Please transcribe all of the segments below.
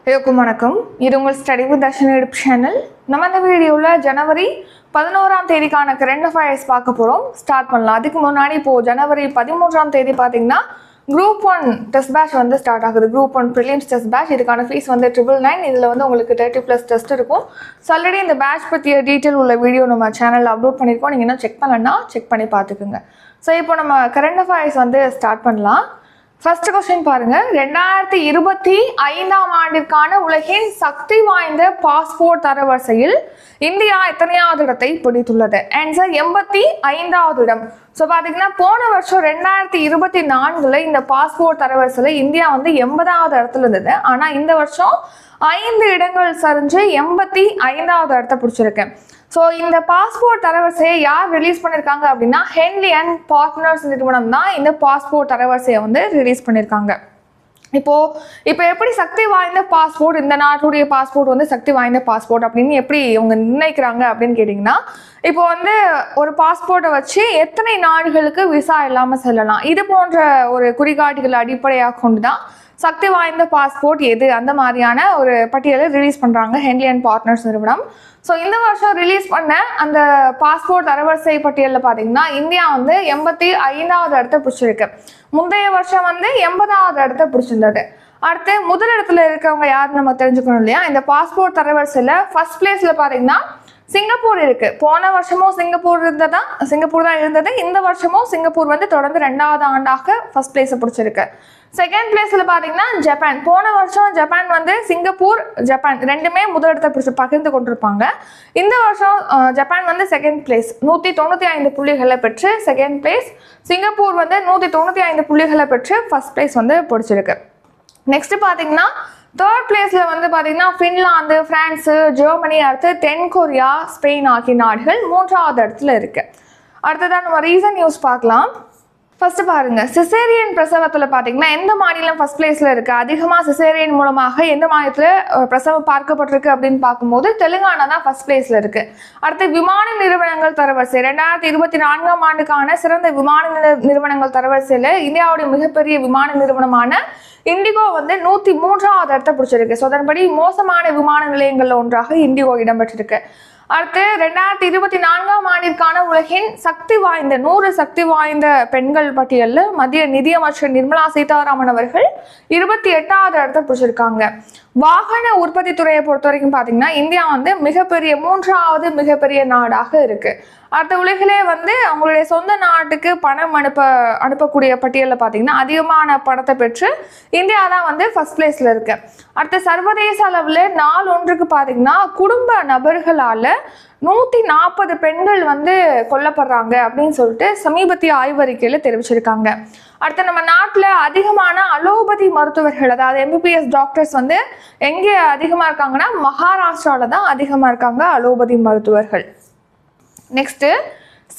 வணக்கம். இது உங்கள் study with Darshini YouTube channel. நம்ம இந்த வீடியோவில் ஜனவரி 11ஆம் தேதிக்கான கரண்ட் அஃபேர்ஸ் பார்க்க போகிறோம். ஸ்டார்ட் பண்ணலாம். அதுக்கு முன்னாடி இப்போது ஜனவரி 13ஆம் தேதி பார்த்தீங்கன்னா குரூப் 1 டெஸ்ட் பேட்ச் வந்து ஸ்டார்ட் ஆகுது. Group 1 prelims test batch. இதுக்கான ஃபீஸ் வந்து 999. இதில் வந்து உங்களுக்கு 30+ டெஸ்ட் இருக்கும். ஸோ ஆல்ரெடி இந்த பேட்ச் பற்றிய டீட்டெயில் உள்ள வீடியோ நம்ம சேனலில் அப்லோட் பண்ணியிருக்கோம். நீங்கள் இன்னும் செக் பண்ணலன்னா செக் பண்ணி பார்த்துக்குங்க. ஸோ இப்போ நம்ம கரண்ட் அஃபேர்ஸ் வந்து ஸ்டார்ட் பண்ணலாம். ஃபர்ஸ்ட் கொஸ்டின் பாருங்க. 2025ஆம் ஆண்டிற்கான உலகின் சக்தி வாய்ந்த பாஸ்போர்ட் தரவரிசையில் இந்தியா எத்தனையாவது இடத்தை பிடித்துள்ளது? ஆன்சர் 85வது இடம். ஸோ பார்த்தீங்கன்னா போன வருஷம் 2024 இந்த பாஸ்போர்ட் தரவரிசையில் இந்தியா வந்து 80வது இடத்துல இருந்தது. ஆனால் இந்த வருஷம் 5 இடங்கள் சரிஞ்சு 85வது இடத்த பிடிச்சிருக்கேன். ஸோ இந்த பாஸ்போர்ட் தரவரிசையை யார் ரிலீஸ் பண்ணியிருக்காங்க அப்படின்னா ஹென்லி அண்ட் பார்ட்னர்ஸ் நிறுவனம் தான் இந்த பாஸ்போர்ட் தரவரிசையை வந்து ரிலீஸ் பண்ணியிருக்காங்க. இப்போ எப்படி சக்தி வாய்ந்த பாஸ்போர்ட், இந்த நாட்டுடைய பாஸ்போர்ட் வந்து சக்தி வாய்ந்த பாஸ்போர்ட் அப்படின்னு எப்படி இவங்க நிர்ணயிக்கிறாங்க அப்படின்னு கேட்டிங்கன்னா, இப்போ வந்து ஒரு பாஸ்போர்ட்டை வச்சு எத்தனை நாடுகளுக்கு விசா இல்லாமல் செல்லலாம், இது போன்ற ஒரு குறிகாட்டிகளை அடிப்படையாக கொண்டு தான் சக்தி வாய்ந்த பாஸ்போர்ட் எது அந்த மாதிரியான ஒரு பட்டியலை ரிலீஸ் பண்ணுறாங்க ஹென்லி அண்ட் பார்ட்னர்ஸ் நிறுவனம். ஸோ இந்த வருஷம் ரிலீஸ் பண்ண அந்த பாஸ்போர்ட் தரவரிசை பட்டியலில் பார்த்தீங்கன்னா இந்தியா வந்து 85வது இடத்த பிடிச்சிருக்கு. முந்தைய வருஷம் வந்து 80வது இடத்த பிடிச்சிருந்தது. அடுத்து முதல் இடத்துல இருக்கவங்க யார் நம்ம தெரிஞ்சுக்கணும் இல்லையா? இந்த பாஸ்போர்ட் தரவரிசையில் ஃபர்ஸ்ட் பிளேஸில் பார்த்தீங்கன்னா சிங்கப்பூர் இருக்கு. போன வருஷமும் சிங்கப்பூர் தான் இருந்தது. இந்த வருஷமும் சிங்கப்பூர் வந்து தொடர்ந்து 2வது ஆண்டாக ஃபர்ஸ்ட் பிளேஸை பிடிச்சிருக்கு. செகண்ட் பிளேஸ்ல பாத்தீங்கன்னா ஜப்பான். போன வருஷம் ஜப்பான் வந்து ஜப்பான் ரெண்டுமே முதல் இடத்தை பிடிச்சி பகிர்ந்து கொண்டிருப்பாங்க. இந்த வருஷம் ஜப்பான் வந்து செகண்ட் பிளேஸ் 195 புள்ளிகளை பெற்று செகண்ட் பிளேஸ், சிங்கப்பூர் வந்து 195 புள்ளிகளை பெற்று ஃபர்ஸ்ட் பிளேஸ் வந்து பிடிச்சிருக்கு. நெக்ஸ்ட் பாத்தீங்கன்னா தேர்ட் பிளேஸ்ல வந்து பாத்தீங்கன்னா பின்லாந்து, பிரான்ஸ், ஜெர்மனி, அடுத்து தென்கொரியா, ஸ்பெயின் ஆகிய நாடுகள் 3வது இடத்துல இருக்கு. அடுத்ததான் நம்ம ரீசன் நியூஸ் பார்க்கலாம். ஃபர்ஸ்ட் பாருங்க, சிசேரியன் பிரசவத்தில் பார்த்தீங்கன்னா எந்த மாநிலம் ஃபர்ஸ்ட் பிளேஸ்ல இருக்கு? அதிகமாக சிசேரியன் மூலமாக எந்த மாநிலத்தில் பிரசவம் பார்க்கப்பட்டிருக்கு அப்படின்னு பார்க்கும்போது தெலுங்கானா தான் ஃபர்ஸ்ட் பிளேஸ்ல இருக்கு. அடுத்து விமான நிறுவனங்கள் தரவரிசை 2024ஆம் ஆண்டுக்கான சிறந்த விமான நிறுவனங்கள் தரவரிசையில் இந்தியாவுடைய மிகப்பெரிய விமான நிறுவனமான இண்டிகோ வந்து 103வது இடத்தை பிடிச்சிருக்கு. ஸோ அதன்படி மோசமான விமான நிலையங்கள்ல ஒன்றாக இண்டிகோ இடம்பெற்றிருக்கு. அடுத்து 2024ஆம் ஆண்டிற்கான உலகின் 100 சக்தி வாய்ந்த பெண்கள் பட்டியலில் மத்திய நிதியமைச்சர் நிர்மலா சீதாராமன் அவர்கள் 28வது இடத்தை பிடிச்சிருக்காங்க. வாகன உற்பத்தி துறையை பொறுத்த வரைக்கும் பார்த்தீங்கன்னா இந்தியா வந்து 3வது மிகப்பெரிய நாடாக இருக்கு. அடுத்த உலகிலே வந்து அவங்களுடைய சொந்த நாட்டுக்கு பணம் அனுப்பக்கூடிய பட்டியலில் பார்த்தீங்கன்னா அதிகமான பணத்தை பெற்று இந்தியா தான் வந்து ஃபர்ஸ்ட் பிளேஸ்ல இருக்கு. அடுத்த சர்வதேச அளவில் நாள் ஒன்றுக்கு பார்த்தீங்கன்னா குடும்ப நபர்களால 140 பெண்கள் வந்து கொல்லப்படுறாங்க அப்படின்னு சொல்லிட்டு சமீபத்திய ஆய்வறிக்கையில தெரிவிச்சிருக்காங்க. அடுத்து நம்ம நாட்டில் அதிகமான அலோபதி மருத்துவர்கள், அதாவது MBBS டாக்டர்ஸ் வந்து எங்கே அதிகமாக இருக்காங்கன்னா மகாராஷ்டிரால தான் அதிகமாக இருக்காங்க அலோபதி மருத்துவர்கள். நெக்ஸ்ட்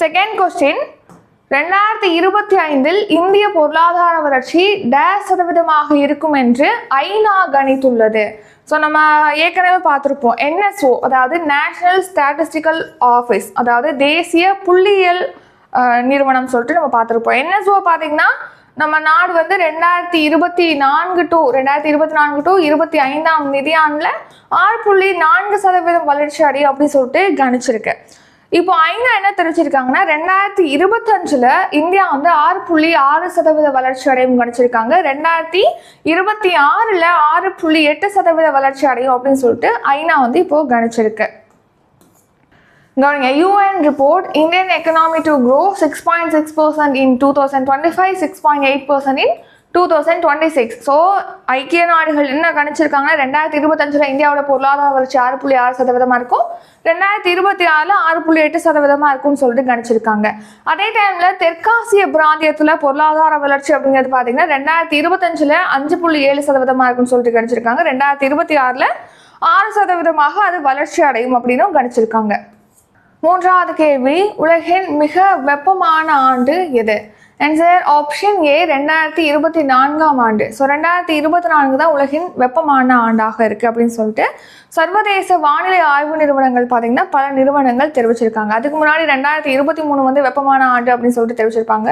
செகண்ட் கொஸ்டின், 2025 இந்திய பொருளாதார வளர்ச்சி %% இருக்கும் என்று ஐநா கணித்துள்ளது. ஸோ நம்ம ஏற்கனவே பார்த்துருப்போம் NSO, அதாவது நேஷனல் ஸ்டாட்டிஸ்டிக்கல் ஆஃபீஸ், அதாவது தேசிய புள்ளியியல் நிறுவனம் சொல்லிட்டு நம்ம பார்த்துருப்போம். NSO பார்த்தீங்கன்னா நம்ம நாடு வந்து 2024 to 25ஆம் நிதியாண்டில் 6.4% வளர்ச்சி அடையும் அப்படின்னு சொல்லிட்டு கணிச்சிருக்கு. இப்போ ஐநா என்ன தெரிவிச்சிருக்காங்கன்னா 2025 இந்தியா வந்து 6.6% வளர்ச்சி அடையும் கணிச்சிருக்காங்க. 2026 6.8% வளர்ச்சி அடையும் அப்படின்னு சொல்லிட்டு ஐநா வந்து இப்போ கணிச்சிருக்கு. UN report Indian economy to grow 6.6% in 2025, 6.8% in 2026. So ஐக்கிய நாடுகள் என்ன கணிச்சிருக்காங்கன்னா 2025 இந்தியாவோட பொருளாதார வளர்ச்சி 6.6% இருக்கும், 2026 6.8% இருக்கும்னு சொல்லிட்டு கணிச்சிருக்காங்க. அதே டைம்ல தெற்காசிய பிராந்தியத்துல பொருளாதார வளர்ச்சி அப்படிங்கிறது பார்த்தீங்கன்னா 2025 5.7% இருக்கும்னு சொல்லிட்டு கணிச்சிருக்காங்க. 2026 6% அது வளர்ச்சி அடையும் அப்படின்னு கணிச்சிருக்காங்க. மூன்றாவது கேள்வி, உலகின் மிக வெப்பமான ஆண்டு எது? ஆன்சர் ஆப்ஷன் ஏ 2024ஆம் ஆண்டு. ஸோ 2024 தான் உலகின் வெப்பமான ஆண்டாக இருக்குது அப்படின்னு சொல்லிட்டு சர்வதேச வானிலை ஆய்வு நிறுவனங்கள் பார்த்தீங்கன்னா பல நிறுவனங்கள் தெரிவிச்சிருக்காங்க. அதுக்கு முன்னாடி 2023 வந்து வெப்பமான ஆண்டு அப்படின்னு சொல்லிட்டு தெரிவிச்சிருப்பாங்க.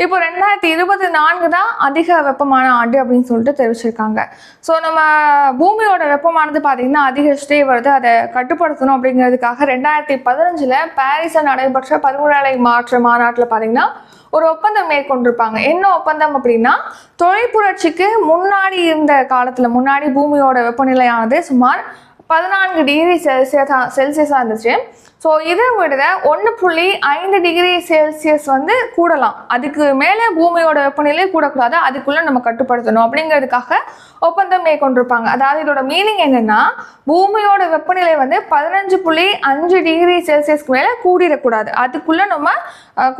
இப்போ 2024 தான் அதிக வெப்பமான ஆண்டு அப்படின்னு சொல்லிட்டு தெரிவிச்சிருக்காங்க. ஸோ நம்ம பூமியோட வெப்பமானது பார்த்தீங்கன்னா அதிகரிச்சுட்டே வருது. அதை கட்டுப்படுத்தணும் அப்படிங்கிறதுக்காக 2015 பாரிஸில் நடைபெற்ற பருவநிலை மாற்ற மாநாட்டில் பார்த்தீங்கன்னா ஒரு ஒப்பந்தம் மேற்கொண்டிருப்பாங்க. என்ன ஒப்பந்தம் அப்படின்னா, தொழிற்புரட்சிக்கு முன்னாடி இருந்த காலத்தில் முன்னாடி பூமியோட வெப்பநிலையானது சுமார் 14 டிகிரி செல்சியஸாக இருந்துச்சு. ஸோ இதை விட 1.5 டிகிரி செல்சியஸ் வந்து கூடலாம். அதுக்கு மேலே பூமியோட வெப்பநிலை கூடக்கூடாது, அதுக்குள்ளே நம்ம கட்டுப்படுத்தணும் அப்படிங்கிறதுக்காக ஒப்பந்தம் மேற்கொண்டிருப்பாங்க. அதாவது இதோட மீனிங் என்னென்னா, பூமியோட வெப்பநிலை வந்து 15.5 டிகிரி செல்சியஸ்க்கு மேலே கூடிடக்கூடாது, அதுக்குள்ளே நம்ம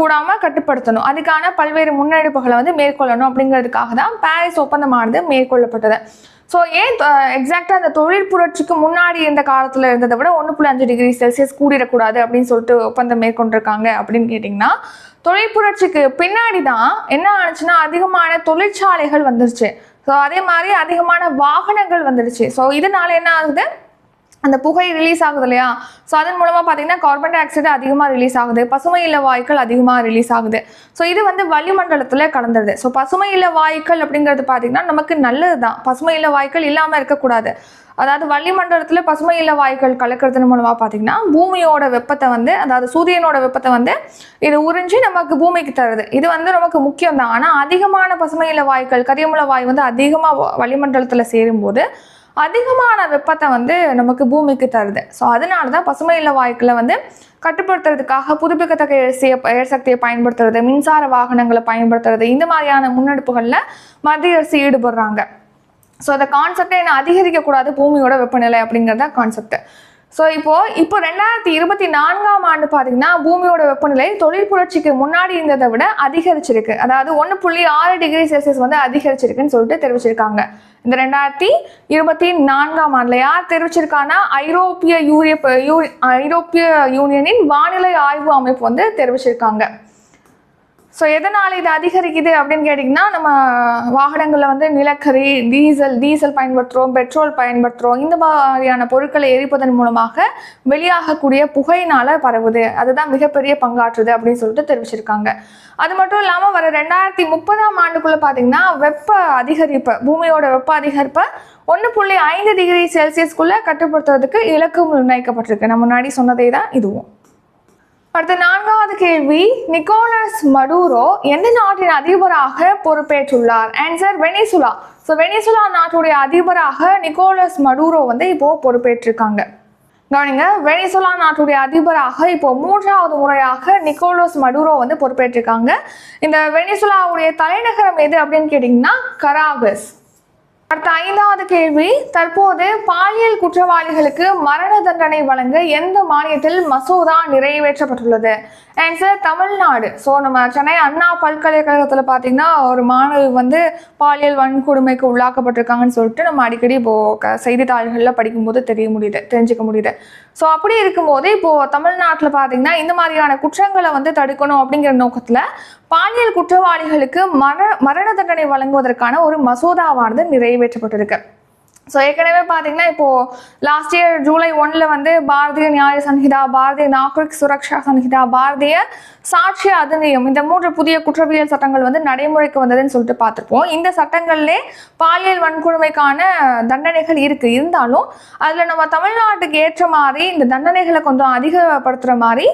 கூடாமல் கட்டுப்படுத்தணும். அதுக்கான பல்வேறு முன்னெடுப்புகளை வந்து மேற்கொள்ளணும் அப்படிங்கிறதுக்காக தான் பாரிஸ் ஒப்பந்தமானது மேற்கொள்ளப்பட்டது. ஸோ ஏன் எக்ஸாக்டாக அந்த தொழிற்புரட்சிக்கு முன்னாடி இருந்த காலத்தில் இருந்ததை விட 1.5 டிகிரி செல்சியஸ் கூடிடக்கூடாது அப்படின்னு சொல்லிட்டு ஒப்பந்தம் மேற்கொண்டிருக்காங்க அப்படின்னு கேட்டிங்கன்னா, தொழிற்புரட்சிக்கு பின்னாடி தான் என்ன ஆச்சுன்னா அதிகமான தொழிற்சாலைகள் வந்துருச்சு. ஸோ அதே மாதிரி அதிகமான வாகனங்கள் வந்துடுச்சு. ஸோ இதனால என்ன ஆகுது, அந்த புகை ரிலீஸ் ஆகுது இல்லையா, ஸோ அதன் மூலமாக பார்த்தீங்கன்னா கார்பன் டை ஆக்சைடு அதிகமாக ரிலீஸ் ஆகுது, பசுமை இல்ல வாயுக்கள் அதிகமாக ரிலீஸ் ஆகுது. ஸோ இது வந்து வளிமண்டலத்தில் கலந்துருது. ஸோ பசுமை இல்ல வாயுக்கள் அப்படிங்கிறது பார்த்தீங்கன்னா நமக்கு நல்லது தான். பசுமை இல்ல வாயுக்கள் இல்லாமல் இருக்கக்கூடாது. அதாவது வளிமண்டலத்தில் பசுமை இல்ல வாயுக்கள் கலக்கிறது மூலமாக பார்த்தீங்கன்னா பூமியோட வெப்பத்தை வந்து, அதாவது சூரியனோட வெப்பத்தை வந்து இது உறிஞ்சி நமக்கு பூமிக்கு தருது. இது வந்து நமக்கு முக்கியம் தான். ஆனால் அதிகமான பசுமை இல்ல வாயுக்கள், கரியமுள்ள வாயு வந்து அதிகமாக வளிமண்டலத்தில் சேரும்போது அதிகமான வெப்பத்தை வந்து நமக்கு பூமிக்கு தருது. ஸோ அதனால தான் பசுமை இல்ல வாயுக்களை வந்து கட்டுப்படுத்துறதுக்காக புதுப்பிக்கத்தக்க எரிசக்தியை பயன்படுத்துறது, மின்சார வாகனங்களை பயன்படுத்துறது, இந்த மாதிரியான முன்னெடுப்புகளில் மத்திய அரசு ஈடுபடுறாங்க. ஸோ அந்த கான்செப்டை என்ன அதிகரிக்கக்கூடாது பூமியோட வெப்பநிலை அப்படிங்கிறத கான்செப்ட். ஸோ இப்போ 2024ஆம் ஆண்டு பார்த்தீங்கன்னா பூமியோட வெப்பநிலை தொழிற்புரட்சிக்கு முன்னாடி இருந்ததை விட அதிகரிச்சிருக்கு. அதாவது 1.6 டிகிரி செல்சியஸ் வந்து அதிகரிச்சிருக்குன்னு சொல்லிட்டு தெரிவிச்சிருக்காங்க. இந்த 2024ஆம் ஆண்டுல யார் தெரிவிச்சிருக்காங்கன்னா ஐரோப்பிய யூனியனின் வானிலை ஆய்வு அமைப்பு வந்து தெரிவிச்சிருக்காங்க. ஸோ எதனால் இது அதிகரிக்குது அப்படின்னு கேட்டிங்கன்னா, நம்ம வாகனங்களில் வந்து நிலக்கரி, டீசல் பயன்படுத்துகிறோம், பெட்ரோல் பயன்படுத்துகிறோம். இந்த மாதிரியான பொருட்களை எரிப்பதன் மூலமாக வெளியாகக்கூடிய புகையினால் பரவுது. அதுதான் மிகப்பெரிய பங்காற்றுது அப்படின்னு சொல்லிட்டு தெரிவிச்சிருக்காங்க. அது மட்டும் இல்லாமல் வர 2030ஆம் ஆண்டுக்குள்ளே பார்த்தீங்கன்னா பூமியோட வெப்ப அதிகரிப்பை 1.5 டிகிரி செல்சியஸ்குள்ளே கட்டுப்படுத்துறதுக்கு இலக்கு நிர்ணயிக்கப்பட்டிருக்கு. நம்ம முன்னாடி சொன்னதே தான் இதுவும். அடுத்த 4வது கேள்வி, நிக்கோலஸ் மடூரோ எந்த நாட்டின் அதிபராக பொறுப்பேற்றுள்ளார்? Answer Venezuela. ஸோ வெனிசுலா நாட்டுடைய அதிபராக நிக்கோலஸ் மடூரோ வந்து இப்போ பொறுப்பேற்றிருக்காங்க. கவனிங்க, வெனிசுலா நாட்டுடைய அதிபராக இப்போ 3வது முறையாக நிக்கோலஸ் மடூரோ வந்து பொறுப்பேற்றிருக்காங்க. இந்த வெனிசுலாவுடைய தலைநகரம் எது அப்படின்னு கேட்டிங்கன்னா கராகஸ். அடுத்த 5வது கேள்வி, தற்போது பாலியல் குற்றவாளிகளுக்கு மரண தண்டனை வழங்க எந்த மாநிலத்தில் மசோதா நிறைவேற்றப்பட்டுள்ளது? ஆன்சர் தமிழ்நாடு. ஸோ நம்ம சென்னை அண்ணா பல்கலைக்கழகத்தில் பார்த்தீங்கன்னா ஒரு மாணவி வந்து பாலியல் வன்கொடுமைக்கு உள்ளாக்கப்பட்டிருக்காங்கன்னு சொல்லிட்டு நம்ம அடிக்கடி இப்போது செய்தித்தாள்களில் படிக்கும்போது தெரிஞ்சுக்க முடியுது. ஸோ அப்படி இருக்கும்போது இப்போது தமிழ்நாட்டில் பார்த்தீங்கன்னா இந்த மாதிரியான குற்றங்களை வந்து தடுக்கணும் அப்படிங்கிற நோக்கத்தில் பாலியல் குற்றவாளிகளுக்கு மரண தண்டனை வழங்குவதற்கான ஒரு மசோதாவானது நிறைவேற்றப்பட்டிருக்கு. ஸோ ஏற்கனவே பார்த்தீங்கன்னா இப்போது லாஸ்ட் இயர் ஜூலை 1 வந்து பாரதிய நியாய சன்ஹிதா, பாரதிய நாகரிக் சுரக்ஷா சன்ஹிதா, பாரதிய சாட்சிய அதிநியம், இந்த 3 புதிய குற்றவியல் சட்டங்கள் வந்து நடைமுறைக்கு வந்ததுன்னு சொல்லிட்டு பார்த்துருப்போம். இந்த சட்டங்கள்லே பாலியல் வன்கொடுமைக்கான தண்டனைகள் இருந்தாலும் அதில் நம்ம தமிழ்நாட்டுக்கு ஏற்ற மாதிரி இந்த தண்டனைகளை கொஞ்சம் அதிகப்படுத்துகிற மாதிரி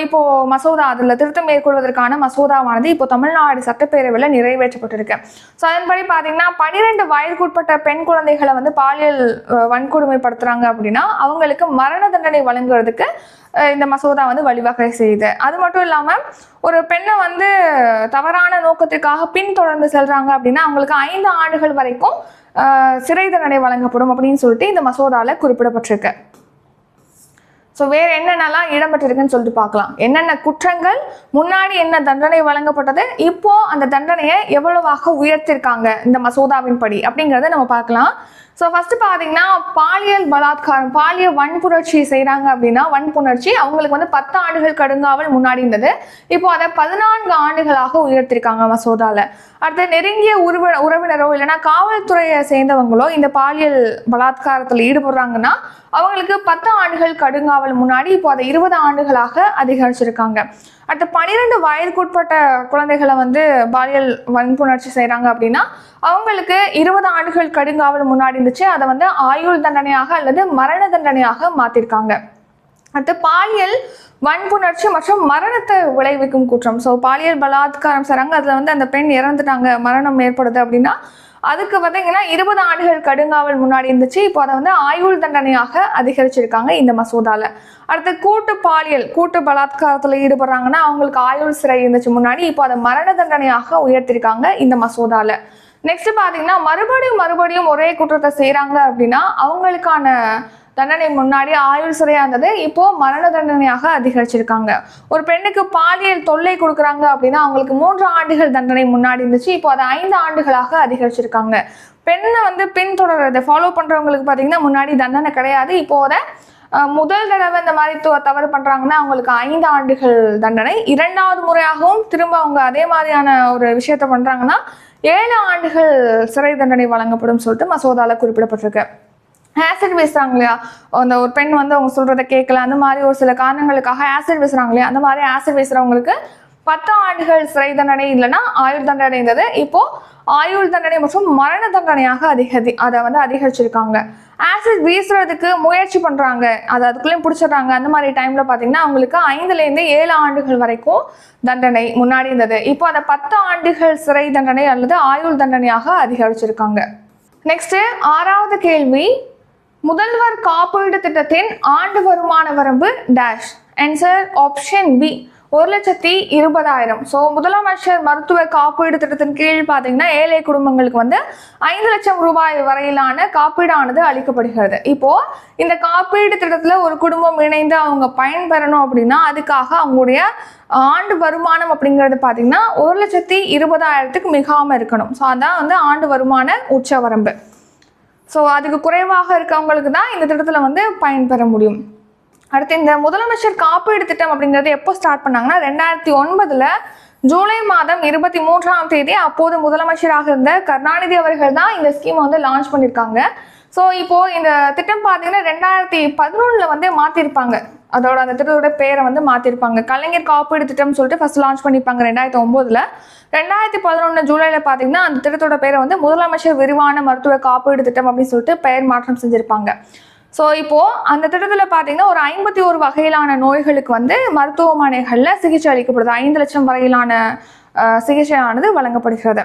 இப்போ மசோதா, அதில் திருத்தம் மேற்கொள்வதற்கான மசோதாவானது இப்போ தமிழ்நாடு சட்டப்பேரவையில் நிறைவேற்றப்பட்டிருக்கு. ஸோ அதன்படி பார்த்தீங்கன்னா 12 வயதுக்குட்பட்ட பெண் குழந்தைகளை வந்து பாலியல் வன்கொடுமைப்படுத்துறாங்க அப்படின்னா அவங்களுக்கு மரண தண்டனை வழங்குறதுக்கு இந்த மசோதா வந்து வழிவகை செய்யுது. அது மட்டும் இல்லாமல் ஒரு பெண்ணை வந்து தவறான நோக்கத்திற்காக பின்தொடர்ந்து செல்றாங்க அப்படின்னா அவங்களுக்கு 5 ஆண்டுகள் வரைக்கும் சிறை தண்டனை வழங்கப்படும் அப்படின்னு சொல்லிட்டு இந்த மசோதாவில் குறிப்பிடப்பட்டிருக்கு. ஸோ வேறு என்னென்னலாம் இடம்பெற்றிருக்குன்னு சொல்லிட்டு பார்க்கலாம். என்னென்ன குற்றங்கள், முன்னாடி என்ன தண்டனை வழங்கப்பட்டது, இப்போ அந்த தண்டனையை எவ்வளவாக உயர்த்திருக்காங்க இந்த மசோதாவின் படி அப்படிங்கிறத நம்ம பார்க்கலாம். ஸோ ஃபஸ்ட்டு பார்த்தீங்கன்னா பாலியல் பலாத்காரம், பாலியல் வன்புணர்ச்சி செய்கிறாங்க அப்படின்னா வன்புணர்ச்சி அவங்களுக்கு வந்து 10 ஆண்டுகள் கடுங்காவல் முன்னாடி இருந்தது. இப்போ அதை 14 ஆண்டுகளாக உயர்த்திருக்காங்க மசோதாவில். அடுத்து நெருங்கிய உறவினரோ இல்லைனா காவல்துறையை சேர்ந்தவங்களோ இந்த பாலியல் பலாத்காரத்தில் ஈடுபடுறாங்கன்னா அவங்களுக்கு 10 ஆண்டுகள் கடுங்காவல் முன்னாடி இப்போ அதை 20 ஆண்டுகளாக அதிகரிச்சிருக்காங்க. அடுத்து 12 வயதுக்குட்பட்ட குழந்தைகளை வந்து பாலியல் வன்புணர்ச்சி செய்கிறாங்க அப்படின்னா அவங்களுக்கு 20 ஆண்டுகள் கடுங்காவல் முன்னாடி இருந்துச்சு, அதை வந்து ஆயுள் தண்டனையாக அல்லது மரண தண்டனையாக மாற்றிருக்காங்க. அடுத்து பாலியல் வன்புணர்ச்சி மற்றும் மரணத்தை விளைவிக்கும் குற்றம். ஸோ பாலியல் பலாத்காரம் செய்கிறாங்க, அதில் வந்து அந்த பெண் இறந்துட்டாங்க, மரணம் ஏற்படுது அப்படின்னா அதுக்கு பார்த்தீங்கன்னா 20 ஆண்டுகள் கடுங்காவல் முன்னாடி இருந்துச்சு, இப்போ அதை வந்து ஆயுள் தண்டனையாக அதிகரிச்சிருக்காங்க இந்த மசோதாவில். அடுத்து கூட்டு பலாத்காரத்தில் ஈடுபடுறாங்கன்னா அவங்களுக்கு ஆயுள் சிறை இருந்துச்சு முன்னாடி, இப்போ அதை மரண தண்டனையாக உயர்த்திருக்காங்க இந்த மசோதாவில். நெக்ஸ்ட் பார்த்தீங்கன்னா மறுபடியும் ஒரே குற்றத்தை செய்கிறாங்க அப்படின்னா அவங்களுக்கான தண்டனை முன்னாடி ஆயுள் சிறையாக இருந்தது, இப்போ மரண தண்டனையாக அதிகரிச்சிருக்காங்க. ஒரு பெண்ணுக்கு பாலியல் தொல்லை கொடுக்குறாங்க அப்படின்னா அவங்களுக்கு 3 ஆண்டுகள் தண்டனை முன்னாடி இருந்துச்சு, இப்போ அதை 5 ஆண்டுகளாக அதிகரிச்சிருக்காங்க. பெண்ணை வந்து பின்தொடர்றதை ஃபாலோ பண்ணுறவங்களுக்கு பார்த்தீங்கன்னா முன்னாடி தண்டனை கிடையாது, இப்போ அதை முதல் தடவை இந்த மாதிரி தவறு பண்ணுறாங்கன்னா அவங்களுக்கு 5 ஆண்டுகள் தண்டனை, 2வது முறையாகவும் திரும்ப அவங்க அதே மாதிரியான ஒரு விஷயத்த பண்ணுறாங்கன்னா 7 ஆண்டுகள் சிறை தண்டனை வழங்கப்படும் சொல்லிட்டு மசோதாவில் குறிப்பிடப்பட்டிருக்கு. ஆசிட் வீசுறாங்க இல்லையா, அந்த ஒரு பெண் வந்து அவங்க சொல்றதை கேட்கல, அந்த மாதிரி ஒரு சில காரணங்களுக்காக ஆசிட் வீசுறாங்க இல்லையா, அந்த மாதிரி ஆசிட் வீசுறவங்களுக்கு 10 ஆண்டுகள் சிறை தண்டனை இல்லைன்னா ஆயுள் தண்டனை இருந்தது, இப்போ ஆயுள் தண்டனை மற்றும் மரண தண்டனையாக அதை வந்து அதிகரிச்சிருக்காங்க. ஆசிட் வீசுறதுக்கு முயற்சி பண்றாங்க, அதுக்குள்ளேயும் பிடிச்சிடுறாங்க, அந்த மாதிரி டைம்ல பாத்தீங்கன்னா அவங்களுக்கு 5லேருந்து 7 ஆண்டுகள் வரைக்கும் தண்டனை முன்னாடி இருந்தது, இப்போ அதை 10 ஆண்டுகள் சிறை தண்டனை அல்லது ஆயுள் தண்டனையாக அதிகரிச்சிருக்காங்க. நெக்ஸ்ட் 6வது கேள்வி, முதல்வர் காப்பீடு திட்டத்தின் ஆண்டு வருமான வரம்பு dash. Answer option B 1,20,000. So முதலமைச்சர் மருத்துவ காப்பீடு திட்டத்தின் கீழ் பார்த்தீங்கன்னா ஏழை குடும்பங்களுக்கு வந்து 5 லட்சம் ரூபாய் வரையிலான காப்பீடானது அளிக்கப்படுகிறது. இப்போ இந்த காப்பீடு திட்டத்தில் ஒரு குடும்பம் இணைந்து அவங்க பயன்பெறணும் அப்படின்னா அதுக்காக அவங்களுடைய ஆண்டு வருமானம் அப்படிங்கிறது பார்த்தீங்கன்னா 1,20,000க்கு மிகாமல் இருக்கணும். ஸோ அதான் வந்து ஆண்டு வருமான உச்ச வரம்பு. ஸோ அதுக்கு குறைவாக இருக்கவங்களுக்கு தான் இந்த திட்டத்தில் வந்து பயன்பெற முடியும். அடுத்து இந்த முதலமைச்சர் காப்பீடு திட்டம் அப்படிங்கிறது எப்போ ஸ்டார்ட் பண்ணாங்கன்னா 2009 ஜூலை மாதம் 23ஆம் தேதி அப்போது முதலமைச்சராக இருந்த கருணாநிதி அவர்கள் தான் இந்த ஸ்கீமை வந்து லான்ச் பண்ணியிருக்காங்க. ஸோ இப்போ இந்த திட்டம் பார்த்தீங்கன்னா 2011 வந்து மாற்றிருப்பாங்க, அதோட அந்த திட்டத்தோட பேரை வந்து மாற்றிருப்பாங்க. கலைஞர் காப்பீடு திட்டம் சொல்லிட்டு ஃபர்ஸ்ட் லான்ச் பண்ணியிருப்பாங்க 2009. 2011 ஜூலையில் பார்த்தீங்கன்னா அந்த திட்டத்தோட பேரை வந்து முதலமைச்சர் விரிவான மருத்துவ காப்பீடு திட்டம் அப்படின்னு சொல்லிட்டு பெயர் மாற்றம் செஞ்சுருப்பாங்க. ஸோ இப்போது அந்த திட்டத்தில் பார்த்தீங்கன்னா ஒரு 51 வகையிலான நோய்களுக்கு வந்து மருத்துவமனைகளில் சிகிச்சை அளிக்கப்படுது, 5 லட்சம் வரையிலான சிகிச்சையானது வழங்கப்படுகிறது.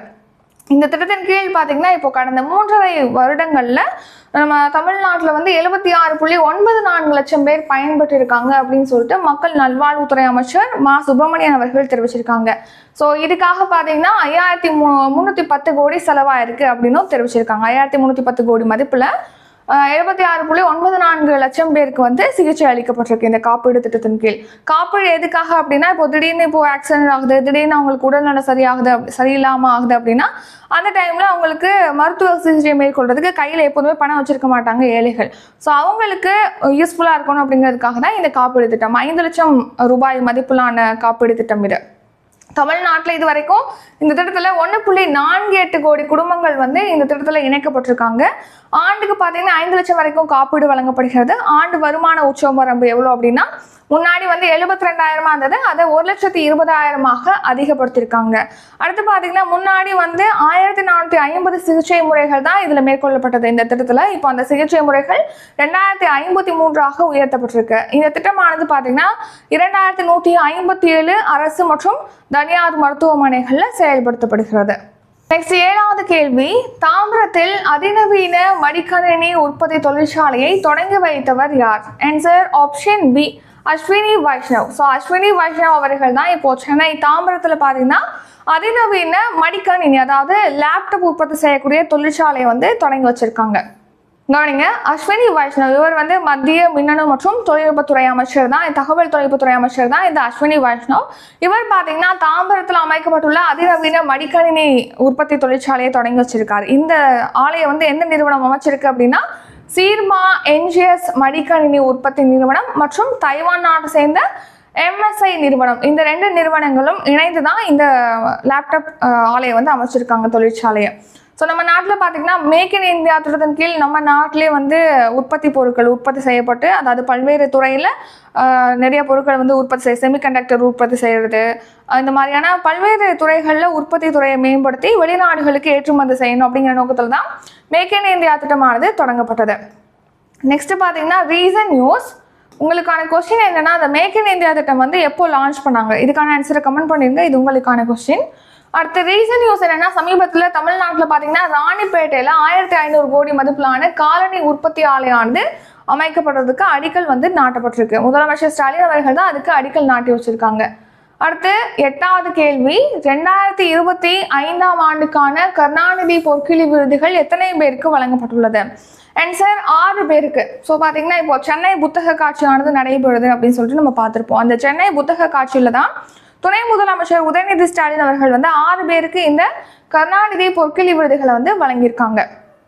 இந்த திட்டத்தின் கீழ் பார்த்தீங்கன்னா இப்போ கடந்த 3.5 வருடங்களில் நம்ம தமிழ்நாட்டில் வந்து 76.94 லட்சம் பேர் பயன்பெற்று இருக்காங்க அப்படின்னு சொல்லிட்டு மக்கள் நல்வாழ்வுத்துறை அமைச்சர் மா சுப்பிரமணியன் அவர்கள் தெரிவிச்சிருக்காங்க. ஸோ இதுக்காக பார்த்தீங்கன்னா 5,310 கோடி செலவாயிருக்கு அப்படின்னும் தெரிவிச்சிருக்காங்க. 5,310 கோடி மதிப்பில் 76.94 லட்சம் பேருக்கு வந்து சிகிச்சை அளிக்கப்பட்டிருக்கு இந்த காப்பீடு திட்டத்தின் கீழ். காப்பீடு எதுக்காக அப்படின்னா இப்போ திடீர்னு இப்போ ஆக்சிடென்ட் ஆகுது, திடீர்னு அவங்களுக்கு உடல்நலம் சரியில்லாமல் ஆகுது அப்படின்னா அந்த டைமில் அவங்களுக்கு மருத்துவ சிகிச்சை மேற்கொள்றதுக்கு கையில் எப்போதுமே பணம் வச்சிருக்க மாட்டாங்க ஏழைகள். ஸோ அவங்களுக்கு யூஸ்ஃபுல்லாக இருக்கணும் அப்படிங்கிறதுக்காக தான் இந்த காப்பீடு திட்டம் 5 லட்சம் ரூபாய் மதிப்பிலான காப்பீடு திட்டம் இது. தமிழ்நாட்டில் இது வரைக்கும் இந்த திட்டத்தில் 1.48 கோடி குடும்பங்கள் வந்து இந்த திட்டத்தில் இணைக்கப்பட்டிருக்காங்க. ஆண்டுக்கு பார்த்தீங்கன்னா 5 லட்சம் வரைக்கும் காப்பீடு வழங்கப்படுகிறது. ஆண்டு வருமான உச்ச வரம்பு எவ்வளோ அப்படின்னா முன்னாடி வந்து 72,000 இருந்தது, அதை 1,20,000 அதிகப்படுத்தியிருக்காங்க. அடுத்து பார்த்தீங்கன்னா முன்னாடி வந்து 1,450 சிகிச்சை முறைகள் தான் இதில் மேற்கொள்ளப்பட்டது இந்த திட்டத்தில். இப்போ அந்த சிகிச்சை முறைகள் 2,053 உயர்த்தப்பட்டிருக்கு. இந்த திட்டமானது பார்த்தீங்கன்னா 2,157 அரசு மற்றும் தனியார் மருத்துவமனைகளில் செயல்படுத்தப்படுகிறது. நெக்ஸ்ட் 7வது கேள்வி, தாம்பரத்தில் அதிநவீன மடிக்கணினி உற்பத்தி தொழிற்சாலையை தொடங்கி வைத்தவர் யார்? Answer option B Ashwini Vaishnaw. So Ashwini Vaishnaw அவர்கள் தான் இப்போ சென்னை தாம்பரத்தில் பார்த்தீங்கன்னா அதிநவீன மடிக்கணினி அதாவது லேப்டாப் உற்பத்தி செய்யக்கூடிய தொழிற்சாலையை வந்து தொடங்கி வச்சிருக்காங்க. கவனிங்க, அஸ்வினி வைஷ்ணவ் இவர் வந்து மத்திய மின்னணு மற்றும் தொழில்நுட்பத்துறை அமைச்சர் தான், தகவல் தொழில்நுட்பத்துறை அமைச்சர் தான் இந்த அஸ்வினி வைஷ்ணவ். இவர் பார்த்தீங்கன்னா தாம்பரத்தில் அமைக்கப்பட்டுள்ள அதிநவீன மடிக்கணினி உற்பத்தி தொழிற்சாலையை தொடங்கி வச்சிருக்காரு. இந்த ஆலையை வந்து எந்த நிறுவனம் அமைச்சிருக்கு அப்படின்னா சீர்மா என்ஜிஎஸ் மடிக்கணினி உற்பத்தி நிறுவனம் மற்றும் தைவான் நாட்டை சேர்ந்த MSI நிறுவனம், இந்த 2 நிறுவனங்களும் இணைந்து தான் இந்த லேப்டாப் ஆலையை வந்து அமைச்சிருக்காங்க தொழிற்சாலையை. ஸோ நம்ம நாட்டில் பார்த்தீங்கன்னா மேக் இன் இந்தியா திட்டத்தின் கீழ் நம்ம நாட்டிலே வந்து உற்பத்தி பொருட்கள் உற்பத்தி செய்யப்பட்டு, அதாவது பல்வேறு துறையில் நிறைய பொருட்கள் வந்து உற்பத்தி செய்ய, செமிகண்டக்டர் உற்பத்தி செய்கிறது, இந்த மாதிரியான பல்வேறு துறைகளில் உற்பத்தி துறையை மேம்படுத்தி வெளிநாடுகளுக்கு ஏற்றுமதி செய்யணும் அப்படிங்கிற நோக்கத்தில் தான் மேக் இன் இந்தியா திட்டமானது தொடங்கப்பட்டது. நெக்ஸ்ட் பார்த்தீங்கன்னா ரீசன் நியூஸ். உங்களுக்கான கொஸ்டின் என்னன்னா, அந்த மேக் இன் இந்தியா திட்டம் வந்து எப்போ லான்ச் பண்ணாங்க, இதுக்கான ஆன்சரை கமெண்ட் பண்ணிருங்க. இது உங்களுக்கான கொஸ்டின். அடுத்த ரீசன் நியூஸ் என்னன்னா, சமீபத்தில் தமிழ்நாட்டில் பார்த்தீங்கன்னா ராணிப்பேட்டையில் 1500 கோடி மதிப்பிலான காலனி உற்பத்தி ஆலையானது அமைக்கப்படுறதுக்கு அடிக்கல் வந்து நாட்டப்பட்டிருக்கு. முதலமைச்சர் ஸ்டாலின் அவர்கள் தான் அதுக்கு அடிக்கல் நாட்டி வச்சிருக்காங்க. அடுத்து 8வது கேள்வி, 2025ஆம் ஆண்டுக்கான கருணாநிதி பொற்கிழி விருதுகள் எத்தனை பேருக்கு வழங்கப்பட்டுள்ளது? ஆன்சர் 6 பேருக்கு. ஸோ பார்த்தீங்கன்னா இப்போ சென்னை புத்தக காட்சியானது நடைபெறுது அப்படின்னு சொல்லிட்டு நம்ம பார்த்துருப்போம். அந்த சென்னை புத்தக காட்சியில் தான் துணை முதலமைச்சர் உதயநிதி ஸ்டாலின் அவர்கள் வந்து 6 பேருக்கு இந்த கருணாநிதி பொற்கிழி விருதுகளை வந்து வழங்கியிருக்காங்க.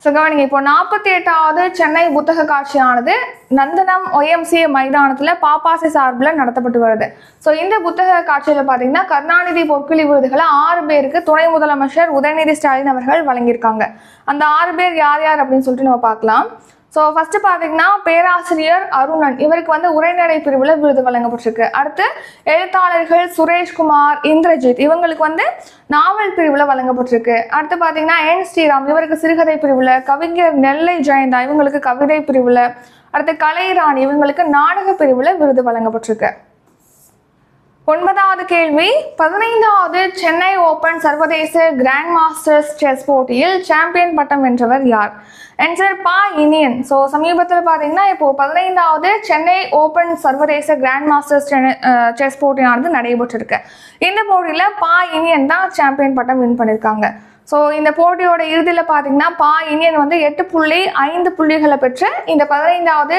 ஸோ கவனிங்க, இப்போ 48வது சென்னை புத்தக காட்சியானது நந்தனம் OMCA மைதானத்தில் பாப்பாசி சார்பில் நடத்தப்பட்டு வருது. ஸோ இந்த புத்தக காட்சியில் பார்த்தீங்கன்னா கருணாநிதி பொற்கிழி விருதுகளை 6 பேருக்கு துணை முதலமைச்சர் உதயநிதி ஸ்டாலின் அவர்கள் வழங்கியிருக்காங்க. அந்த 6 பேர் யார் யார் அப்படின்னு சொல்லிட்டு நம்ம பார்க்கலாம். ஸோ ஃபர்ஸ்ட் பார்த்தீங்கன்னா பேராசிரியர் அருணன், இவருக்கு வந்து உரைநடை பிரிவில் விருது வழங்கப்பட்டிருக்கு. அடுத்து எழுத்தாளர்கள் சுரேஷ்குமார், இந்திரஜித், இவங்களுக்கு வந்து நாவல் பிரிவில் வழங்கப்பட்டிருக்கு. அடுத்து பார்த்தீங்கன்னா என் ஸ்ரீராம், இவருக்கு சிறுகதை பிரிவில், கவிஞர் நெல்லை ஜெயந்தா, இவங்களுக்கு கவிதை பிரிவில், அடுத்து கலைராணி, இவங்களுக்கு நாடக பிரிவில் விருது வழங்கப்பட்டிருக்கு. 9வது கேள்வி, 15வது சென்னை ஓபன் சர்வதேச கிராண்ட் மாஸ்டர்ஸ் செஸ் போட்டியில் சாம்பியன் பட்டம் வென்றவர் யார்? ஆன்சர் பா இனியன். ஸோ சமீபத்தில் பார்த்தீங்கன்னா இப்போ 15வது சென்னை ஓபன் சர்வதேச கிராண்ட் மாஸ்டர்ஸ் செஸ் போட்டியானது நடைபெற்றிருக்கு. இந்த போட்டியில் பா இனியன் தான் சாம்பியன் பட்டம் வின் பண்ணியிருக்காங்க. ஸோ இந்த போட்டியோட இறுதியில் பார்த்தீங்கன்னா பா இனியன் வந்து 8.5 புள்ளிகளை பெற்று இந்த 15வது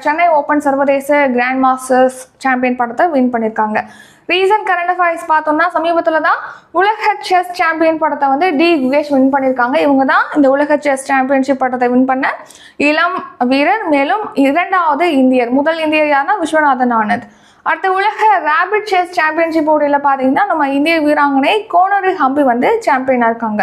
சென்னை ஓபன் சர்வதேச கிராண்ட் மாஸ்டர்ஸ் சாம்பியன் பட்டத்தை வின் பண்ணியிருக்காங்க. ரீசன்ட் கரண்ட் அஃபேர்ஸ் பார்த்தோம்னா சமீபத்தில் தான் உலக செஸ் சாம்பியன் பட்டத்தை வந்து டி குகேஷ் வின் பண்ணியிருக்காங்க. இவங்க தான் இந்த உலக செஸ் சாம்பியன்ஷிப் பட்டத்தை வின் பண்ண இளம் வீரர். மேலும் 2வது இந்தியர், முதல் இந்தியர் யாருன்னா விஸ்வநாதன் ஆனந்த். அடுத்த உலக ரேபிட் செஸ் சாம்பியன்ஷிப் போட்டியில் பார்த்தீங்கன்னா நம்ம இந்திய வீராங்கனை கோனரி ஹம்பி வந்து சாம்பியனாக இருக்காங்க.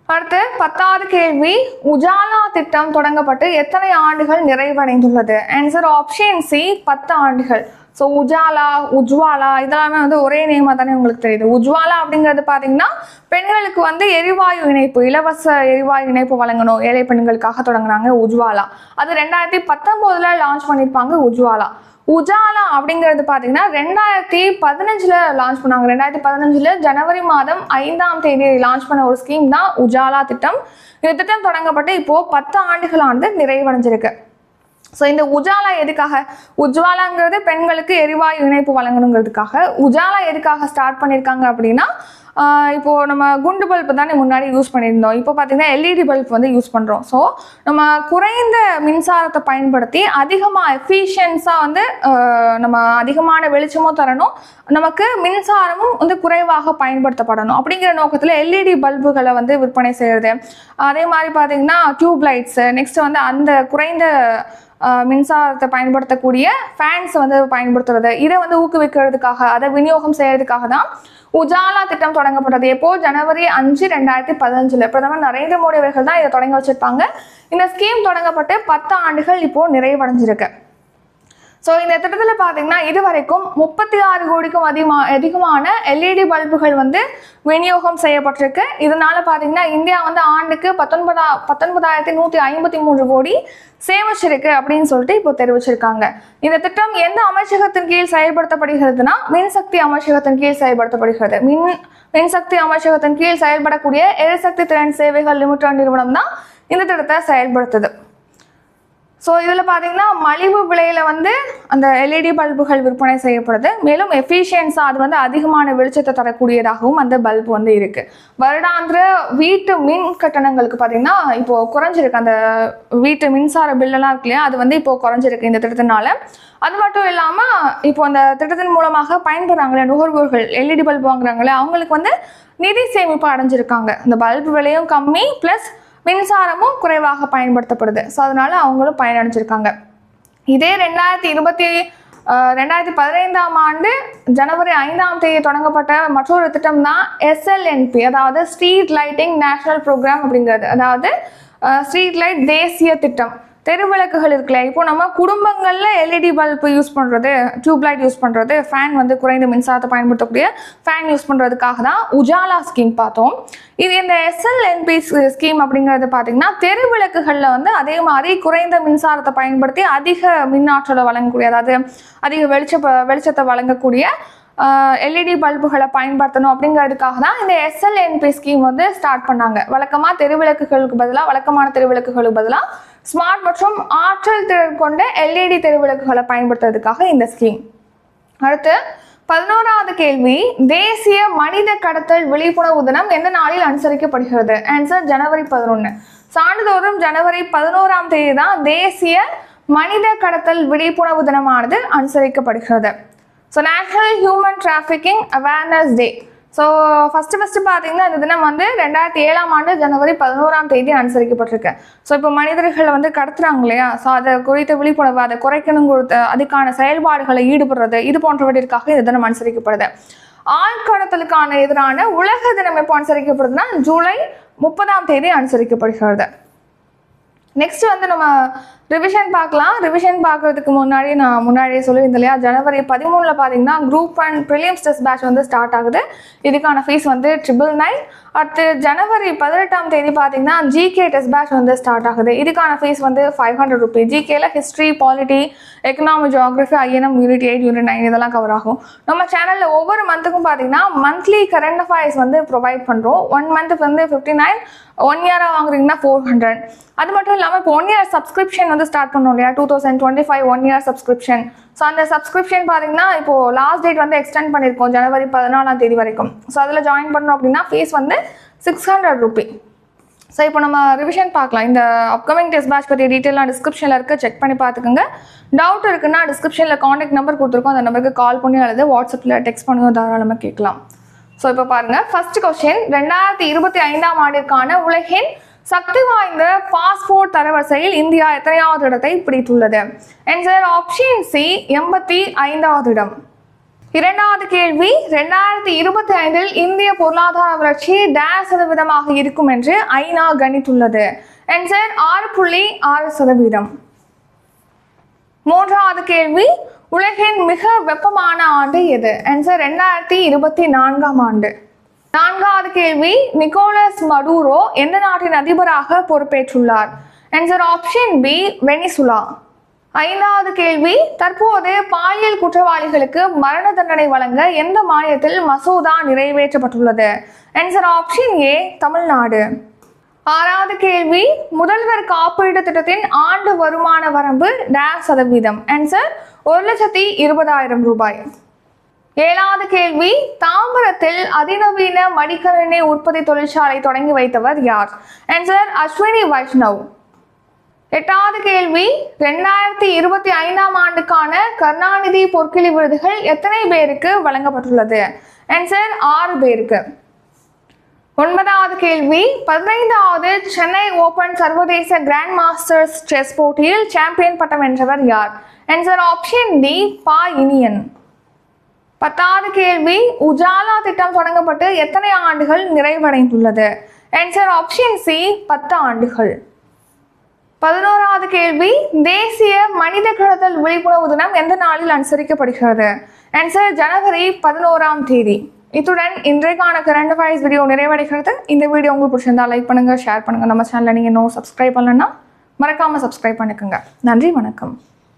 அடுத்து 10வது கேள்வி, உஜாலா திட்டம் தொடங்கப்பட்டு எத்தனை ஆண்டுகள் நிறைவடைந்துள்ளது? ஆன்சர் ஆப்ஷன் சி 10 ஆண்டுகள். ஸோ உஜாலா, உஜ்வாலா இதெல்லாமே வந்து ஒரே நேமாக தானே உங்களுக்கு தெரியுது. உஜ்வாலா அப்படிங்கிறது பார்த்தீங்கன்னா பெண்களுக்கு வந்து எரிவாயு இணைப்பு, இலவச எரிவாயு இணைப்பு வழங்கணும் ஏழை பெண்களுக்காக தொடங்கினாங்க உஜ்வாலா. அது 2019 லான்ச் பண்ணியிருப்பாங்க உஜ்வாலா. உஜாலா அப்படிங்கிறது பார்த்தீங்கன்னா 2015 லான்ச் பண்ணாங்க. 2015 ஜனவரி மாதம் 5ஆம் தேதி லான்ச் பண்ண ஒரு ஸ்கீம் தான் உஜாலா திட்டம். இந்த திட்டம் தொடங்கப்பட்டு இப்போ 10 ஆண்டுகளானது நிறைவடைஞ்சிருக்கு. ஸோ இந்த உஜாலா எதுக்காக? உஜ்வாலாங்கிறது பெண்களுக்கு எரிவாயு இணைப்பு வழங்கணுங்கிறதுக்காக. உஜாலா எதுக்காக ஸ்டார்ட் பண்ணியிருக்காங்க அப்படின்னா, இப்போது நம்ம குண்டு பல்ப் தானே முன்னாடி யூஸ் பண்ணியிருந்தோம். இப்போ பார்த்தீங்கன்னா LED பல்ப் வந்து யூஸ் பண்ணுறோம். ஸோ நம்ம குறைந்த மின்சாரத்தை பயன்படுத்தி அதிகமாக எஃபிஷியன்ஸாக வந்து நம்ம அதிகமான வெளிச்சமும் தரணும், நமக்கு மின்சாரமும் வந்து குறைவாக பயன்படுத்தப்படணும் அப்படிங்கிற நோக்கத்தில் LED பல்புகளை வந்து விற்பனை செய்கிறது. அதே மாதிரி பார்த்தீங்கன்னா டியூப் லைட்ஸு, நெக்ஸ்ட் வந்து அந்த குறைந்த மின்சாரத்தை பயன்படுத்தக்கூடிய ஃபேன்ஸ் வந்து பயன்படுத்துறது, இதை வந்து ஊக்குவிக்கிறதுக்காக, அதை விநியோகம் செய்யறதுக்காக தான் உஜாலா திட்டம் தொடங்கப்பட்டது. எப்போ? ஜனவரி 5, 2015 பிரதமர் நரேந்திர மோடி அவர்கள் தான் இதை தொடங்கி வச்சிருப்பாங்க. இந்த ஸ்கீம் தொடங்கப்பட்டு 10 ஆண்டுகள் இப்போ நிறைவடைஞ்சிருக்கு. ஸோ இந்த திட்டத்தில் பார்த்தீங்கன்னா இதுவரைக்கும் 36 கோடிக்கும் அதிகமான LED பல்புகள் வந்து விநியோகம் செய்யப்பட்டிருக்கு. இதனால பார்த்தீங்கன்னா இந்தியா வந்து ஆண்டுக்கு 19,153 கோடி சேமிச்சிருக்கு அப்படின்னு சொல்லிட்டு இப்போ தெரிவிச்சிருக்காங்க. இந்த திட்டம் எந்த அமைச்சகத்தின் கீழ் செயல்படுத்தப்படுகிறதுனா மின்சக்தி அமைச்சகத்தின் கீழ் செயல்படுத்தப்படுகிறது. மின்சக்தி அமைச்சகத்தின் கீழ் செயல்படக்கூடிய எரிசக்தி திறன் சேவைகள் லிமிடெட் நிறுவனம் தான் இந்த திட்டத்தை செயல்படுத்துது. ஸோ இதில் பார்த்தீங்கன்னா மலிவு விலையில் வந்து அந்த LED பல்புகள் விற்பனை செய்யப்படுது. மேலும் எஃபிஷியன்ஸாக அது வந்து அதிகமான வெளிச்சத்தை தரக்கூடியதாகவும் அந்த பல்பு வந்து இருக்குது. வருடாந்திர வீட்டு மின் கட்டணங்களுக்கு பார்த்தீங்கன்னா இப்போது குறைஞ்சிருக்கு. அந்த வீட்டு மின்சார பில்லெல்லாம் இருக்கு இல்லையா, அது வந்து இப்போது குறைஞ்சிருக்கு இந்த திட்டத்தினால. அது மட்டும் இல்லாமல் இப்போ அந்த திட்டத்தின் மூலமாக பயன்படுறாங்களே நுகர்வோர்கள், LED பல்பு வாங்குறாங்களே, அவங்களுக்கு வந்து நிதி சேமிப்பு அடைஞ்சிருக்காங்க. அந்த பல்பு விலையும் கம்மி, ப்ளஸ் மின்சாரமும் குறைவாக பயன்படுத்தப்படுது. ஸோ அதனால அவங்களும் பயனடைஞ்சிருக்காங்க. இதே 2015ஆம் ஆண்டு ஜனவரி 5ஆம் தேதி தொடங்கப்பட்ட மற்றொரு திட்டம் தான் SLNP, அதாவது ஸ்ட்ரீட் லைட்டிங் நேஷனல் ப்ரோக்ராம் அப்படிங்கிறது. அதாவது ஸ்ட்ரீட் லைட் தேசிய திட்டம். தெருவிளக்குகள் இருக்குல்ல, இப்போ நம்ம குடும்பங்களில் எல்இடி பல்பு யூஸ் பண்ணுறது, டியூப் லைட் யூஸ் பண்ணுறது, ஃபேன் வந்து குறைந்த மின்சாரத்தை பயன்படுத்தக்கூடிய ஃபேன் யூஸ் பண்ணுறதுக்காக தான் உஜாலா ஸ்கீம் பார்த்தோம். இது இந்த SLNP ஸ்கீம் அப்படிங்கிறது பார்த்தீங்கன்னா தெருவிளக்குகளில் வந்து அதே மாதிரி குறைந்த மின்சாரத்தை பயன்படுத்தி அதிக மின்னாற்றலை வழங்கக்கூடிய, அதாவது அதிக வெளிச்சத்தை வழங்கக்கூடிய எல்இடி பல்புகளை பயன்படுத்தணும் அப்படிங்கிறதுக்காக தான் இந்த SLNP ஸ்கீம் வந்து ஸ்டார்ட் பண்ணாங்க. வழக்கமான தெருவிளக்குகளுக்கு பதிலாக ஸ்மார்ட் மற்றும் ஆற்றல் திறன் கொண்ட எல்இடி தெருவிளக்குகளை பயன்படுத்துறதுக்காக இந்த ஸ்கீம். அடுத்து 11வது கேள்வி, தேசிய மனித கடத்தல் விழிப்புணர்வு தினம் எந்த நாளில் அனுசரிக்கப்படுகிறது? ஆன்சர் ஜனவரி 11. ஆண்டுதோறும் ஜனவரி 11ஆம் தேதி தான் தேசிய மனித கடத்தல் விழிப்புணர்வு தினமானது அனுசரிக்கப்படுகிறது. So national human trafficking awareness day. So first பார்த்தீங்கன்னா இந்த தினம் வந்து 2007ஆம் ஆண்டு ஜனவரி 11ஆம் தேதி அனுசரிக்கப்பட்டிருக்கு. ஸோ இப்போ மனிதர்களை வந்து கடத்துறாங்க இல்லையா, ஸோ அதை குறித்த விழிப்புணர்வு, அதை குறைக்கணும், அதுக்கான செயல்பாடுகளை ஈடுபடுறது, இது போன்றவற்றிற்காக இந்த தினம் அனுசரிக்கப்படுது. ஆழ்கடத்தலுக்கான எதிரான உலக தினம் எப்போ அனுசரிக்கப்படுதுன்னா ஜூலை 30ஆம் தேதி அனுசரிக்கப்படுகிறது. நெக்ஸ்ட் வந்து நம்ம ரிவிஷன் பார்க்கலாம். ரிவிஷன் பார்க்கறதுக்கு நான் முன்னாடியே சொல்லியிருந்தேன் இல்லையா, ஜனவரி 13 பார்த்தீங்கன்னா group and prelims test batch வந்து ஸ்டார்ட் ஆகுது. இதுக்கான ஃபீஸ் வந்து 999. அடுத்து ஜனவரி 18ஆம் தேதி பார்த்தீங்கன்னா ஜிகே டெஸ்ட் பேட்ச் வந்து ஸ்டார்ட் ஆகுது. இதுக்கான ஃபீஸ் வந்து 500 ரூபீ. ஜிகேல history, polity, economy, geography, INM, unit 8, unit 9 இதெல்லாம் கவர் ஆகும். நம்ம சேனலில் ஒவ்வொரு மந்த்துக்கும் பார்த்தீங்கன்னா மந்த்லி கரண்ட் அஃபேர்ஸ் வந்து ப்ரொவைட் பண்ணுறோம். 1 மந்த்துக்கு வந்து 59, 1 இயராக வாங்குறீங்கன்னா 400. அது மட்டும் இல்லாமல் இப்போ 1 இயர் சப்ஸ்கிரிப்ஷன் வந்து ஸ்டார்ட் பண்ணோம் இல்லையா, 2025 1 இயர் சப்ஸ்கிரிப்ஷன். ஸோ அந்த சப்ஸ்கிரிப்ஷன் பார்த்தீங்கன்னா இப்போ லாஸ்ட் டேட் வந்து எக்ஸ்டெண்ட் பண்ணியிருக்கோம் ஜனவரி 14ஆம் தேதி வரைக்கும். ஸோ அதில் ஜாயின் பண்ணோம் அப்படின்னா ஃபீஸ் வந்து 600 ரூபீ. ஸோ இப்போ நம்ம ரிவிஷன் பார்க்கலாம். இந்த அப்கமிங் டெஸ்ட் பேட்ச் பற்றிய டீட்டெயிலாக டிஸ்கிரிப்ஷனில் இருக்குது, செக் பண்ணி பார்த்துக்கோங்க. டவுட் இருக்குன்னா டிஸ்கிரிப்ஷனில் காண்டாக்ட் நம்பர் கொடுத்துருக்கோம், அந்த நம்பருக்கு கால் பண்ணி அல்லது வாட்ஸ்அப்பில் டெக்ஸ்ட் பண்ணியோ தாராளமாக கேட்கலாம். ஸோ இப்போ பாருங்கள், ஃபர்ஸ்ட் கொஸ்டின், 2025ஆம் ஆண்டிற்கான உலகின் சக்தி வாய்ந்த பாஸ்போர்ட் தரவரிசையில் இந்தியா எத்தனையாவது இடத்தை பிடித்துள்ளது? ஆன்சர் ஆப்ஷன் சி 85வது இடம். இரண்டாவது கேள்வி, 2025இல் இந்திய பொருளாதார வளர்ச்சி %% இருக்கும் என்று ஐநா கணித்துள்ளது. ஆன்சர் 6.6%. மூன்றாவது கேள்வி, உலகின் மிக வெப்பமான ஆண்டு எது? ஆன்சர் 2024ஆம் ஆண்டு. நான்காவது கேள்வி, நிக்கோலஸ் மடூரோ எந்த நாட்டின் அதிபராக பொறுப்பேற்றுள்ளார்? Answer option B Venezuela. ஐந்தாவது கேள்வி, தற்போது பாலியல் குற்றவாளிகளுக்கு மரண தண்டனை வழங்க எந்த மாநிலத்தில் மசோதா நிறைவேற்றப்பட்டுள்ளது? Answer option A Tamil Nadu. ஆறாவது கேள்வி, முதல்வர் காப்பீடு திட்டத்தின் ஆண்டு வருமான வரம்பு %? ஆன்சர் 1,20,000 ரூபாய். ஏழாவது கேள்வி, தாம்பரத்தில் அதிநவீன மடிக்கணினி உற்பத்தி தொழிற்சாலை தொடங்கி வைத்தவர் யார்? ஆன்சர் அஸ்வினி வைஷ்ணவ். எட்டாவது கேள்வி, 2025ஆம் ஆண்டுக்கான கருணாநிதி பொற்கிழி விருதுகள் எத்தனை பேருக்கு வழங்கப்பட்டுள்ளது? ஆன்சர் 6 பேருக்கு. ஒன்பதாவது கேள்வி, 15வது சென்னை ஓபன் சர்வதேச கிராண்ட் மாஸ்டர்ஸ் செஸ் போட்டியில் சாம்பியன் பட்டம் வென்றவர் யார்? ஆன்சர் ஆப்ஷன் டி பா இனியன். 10வது கேள்வி, உஜாலா திட்டம் தொடங்கப்பட்டு எத்தனை ஆண்டுகள் நிறைவடைந்துள்ளது? ஆன்சர் ஆப்ஷன் சி 10 ஆண்டுகள். 11வது கேள்வி, தேசிய மனித கடத்தல் விழிப்புணர்வு தினம் எந்த நாளில் அனுசரிக்கப்படுகிறது? ஆன்சர் ஜனவரி 11ஆம் தேதி. இத்துடன் இன்றைக்கான கரண்ட் அஃபேர்ஸ் வீடியோ நிறைவடைகிறது. இந்த வீடியோ உங்களுக்கு பிடிச்சிருந்தா லைக் பண்ணுங்க, ஷேர் பண்ணுங்க. நம்ம சேனலை நீங்க இன்னும் சப்ஸ்கிரைப் பண்ணலன்னா மறக்காம சப்ஸ்கிரைப் பண்ணிக்கோங்க. நன்றி, வணக்கம்.